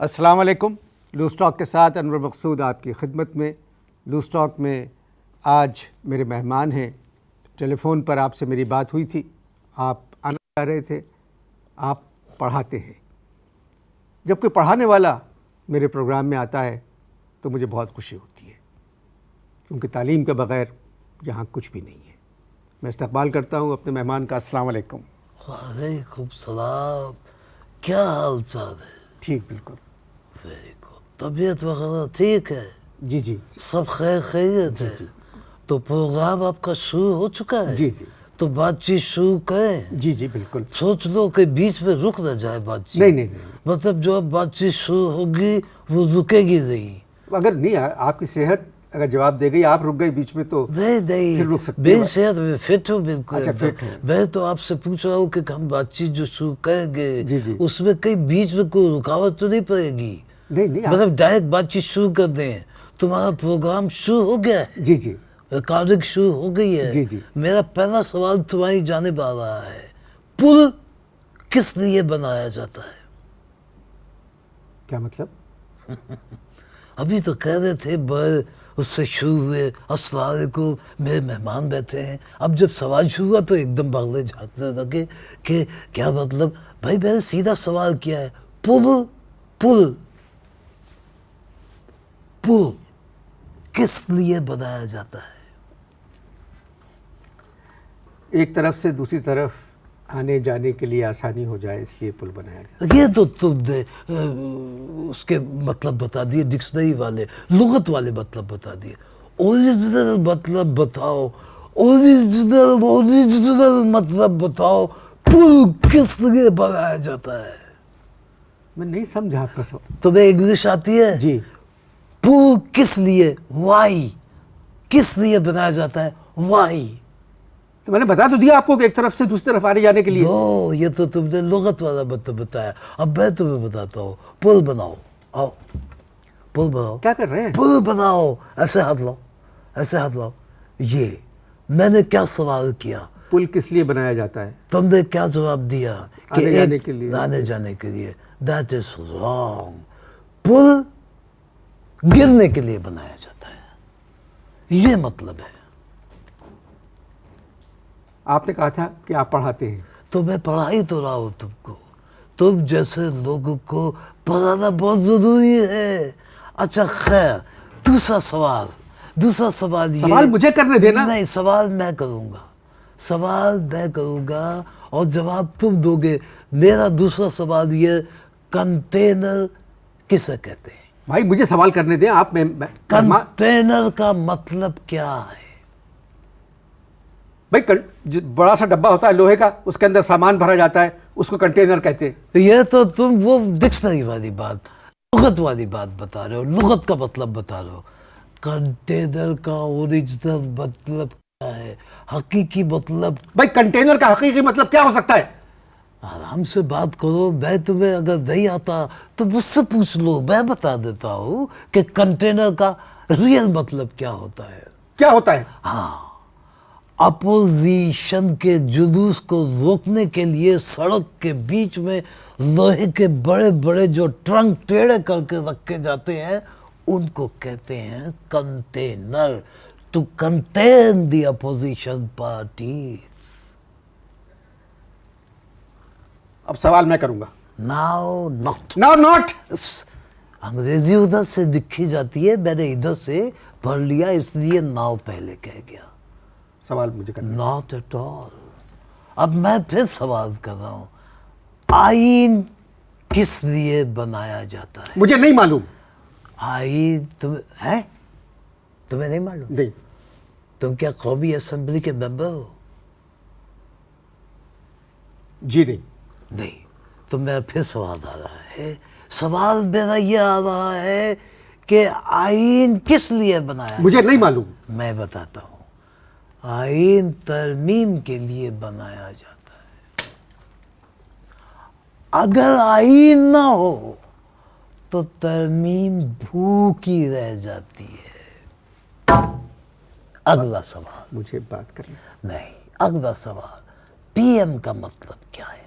السلام علیکم. Loose talk کے ساتھ انور مقصود آپ کی خدمت میں. لوز ٹاک میں آج میرے مہمان ہیں. ٹیلی فون پر آپ سے میری بات ہوئی تھی, آپ آنا چاہ رہے تھے. آپ پڑھاتے ہیں. جب کوئی پڑھانے والا میرے پروگرام میں آتا ہے تو مجھے بہت خوشی ہوتی ہے, کیونکہ تعلیم کے بغیر یہاں کچھ بھی نہیں ہے. میں استقبال کرتا ہوں اپنے مہمان کا. السلام علیکم. وعلیکم السلام. کیا حال چال ہے؟ ٹھیک, بالکل. Very good. طبیعت وغیرہ ٹھیک ہے؟ جی جی. سب خیریت ہے؟ تو پروگرام آپ کا شروع ہو چکا ہے؟ جی جی. تو بات چیت شروع کریں. جی جی بالکل. سوچ لو کہ بیچ میں رک نہ جائے بات چیت. نہیں نہیں نہیں, مطلب جو اب بات چیت شروع ہوگی وہ رکے گی نہیں. اگر نہیں آپ کی صحت اگر جواب دے گئی, آپ رک گئی بیچ میں تو نہیں پھر رک سکتے میری صحت میں فٹ ہوں بالکل. اچھا فٹ ہے. میں تو آپ سے پوچھ رہا ہوں کہ ہم بات چیت جو شروع کریں گے جی جی. اس میں کئی بیچ میں کوئی رکاوٹ تو نہیں پڑے گی؟ نہیں نہیں. مطلب ڈائریکٹ بات چیت شروع کر دیں. تمہارا پروگرام شروع ہو گیا ہے؟ جی جی. ریکارڈنگ شروع ہو گئی ہے؟ جی جی. میرا پہلا سوال تمہاری جانب آ رہا ہے. پل کس لیے بنایا جاتا ہے؟ کیا مطلب؟ ابھی تو کہہ رہے تھے بڑے اس سے شروع ہوئے. السلام علیکم, میرے مہمان بیٹھے ہیں. اب جب سوال شروع ہوا تو ایک دم بغلے جھانکنے لگے کہ کیا مطلب. بھائی میں نے سیدھا سوال کیا ہے. پل پل پل کس لیے بنایا جاتا ہے؟ ایک طرف سے دوسری طرف آنے جانے کے لیے آسانی ہو جائے, اس لیے پل بنایا جاتا ہے. یہ تو تم نے اس کے مطلب بتا دیے, ڈکشنری والے لغت والے مطلب بتا دیے. اوریجنل مطلب بتاؤ. اوریجنل مطلب بتاؤ. پل کس لیے بنایا جاتا ہے؟ میں نہیں سمجھا آپ کا سوال. تمہیں انگلش آتی ہے؟ جی. پل کس لیے, وائی, کس لیے بنایا جاتا ہے, وائی. تو میں نے بتا تو دیا آپ کو کہ ایک طرف سے دوسری طرف آنے جانے کے لیے. نو, یہ تو تم نے لغت والا مطلب بتایا. اب میں تمہیں بتاتا ہوں. پل بناؤ. آؤ پل بناؤ. کیا کر رہے ہیں؟ پل بناؤ. ایسے ہاتھ لاؤ, ایسے ہاتھ لاؤ. یہ میں نے کیا سوال کیا؟ پل کس لیے بنایا جاتا ہے؟ تم نے کیا جواب دیا؟ کہ آنے جانے کے لیے. آنے جانے کے لیے. That is wrong. پل گرنے کے لیے بنایا جاتا ہے. یہ مطلب ہے. آپ نے کہا تھا کہ آپ پڑھاتے ہیں. تو میں پڑھا ہی تو رہا ہوں تم کو. تم جیسے لوگوں کو پڑھانا بہت ضروری ہے. اچھا خیر, دوسرا سوال یہ. سوال مجھے کرنے دینا. نہیں, سوال میں کروں گا اور جواب تم دو گے. میرا دوسرا سوال یہ, کنٹینر کسے کہتے ہیں؟ بھائی مجھے سوال کرنے دیں آپ. کنٹینر کا مطلب کیا ہے؟ بھائی بڑا سا ڈبہ ہوتا ہے لوہے کا, اس کے اندر سامان بھرا جاتا ہے, اس کو کنٹینر کہتے ہیں. یہ تو تم وہ ڈکشنری والی بات, لغت والی بات بتا رہے ہو, لغت کا مطلب بتا رہے ہو. کنٹینر کا اوریجنل مطلب کیا ہے, حقیقی مطلب؟ بھائی کنٹینر کا حقیقی مطلب کیا ہو سکتا ہے؟ آرام سے بات کرو. میں تمہیں اگر نہیں آتا تو مجھ سے پوچھ لو, میں بتا دیتا ہوں کہ کنٹینر کا ریئل مطلب کیا ہوتا ہے. کیا ہوتا ہے؟ ہاں, اپوزیشن کے جلوس کو روکنے کے لیے سڑک کے بیچ میں لوہے کے بڑے بڑے جو ٹرنک ٹیڑھے کر کے رکھے جاتے ہیں ان کو کہتے ہیں container. To contain the opposition parties. اب سوال میں کروں گا. Now not. Now not. انگریزی ادھر سے لکھی جاتی ہے, میں نے ادھر سے پڑھ لیا اس لیے ناؤ پہلے کہہ گیا. سوال مجھے کرنا. Not at all. اب میں پھر سوال کر رہا ہوں. آئین کس لیے بنایا جاتا ہے؟ مجھے نہیں معلوم. آئین تمہیں نہیں معلوم؟ نہیں. تم کیا قومی اسمبلی کے ممبر ہو؟ جی نہیں. نہیں. تو میرا پھر سوال آ رہا ہے. سوال میرا یہ آ رہا ہے کہ آئین کس لیے بنایا؟ مجھے نہیں معلوم. میں بتاتا ہوں. آئین ترمیم کے لیے بنایا جاتا ہے. اگر آئین نہ ہو تو ترمیم بھوکی رہ جاتی ہے. اگلا سوال. مجھے بات کرنا. نہیں, اگلا سوال. پی ایم کا مطلب کیا ہے؟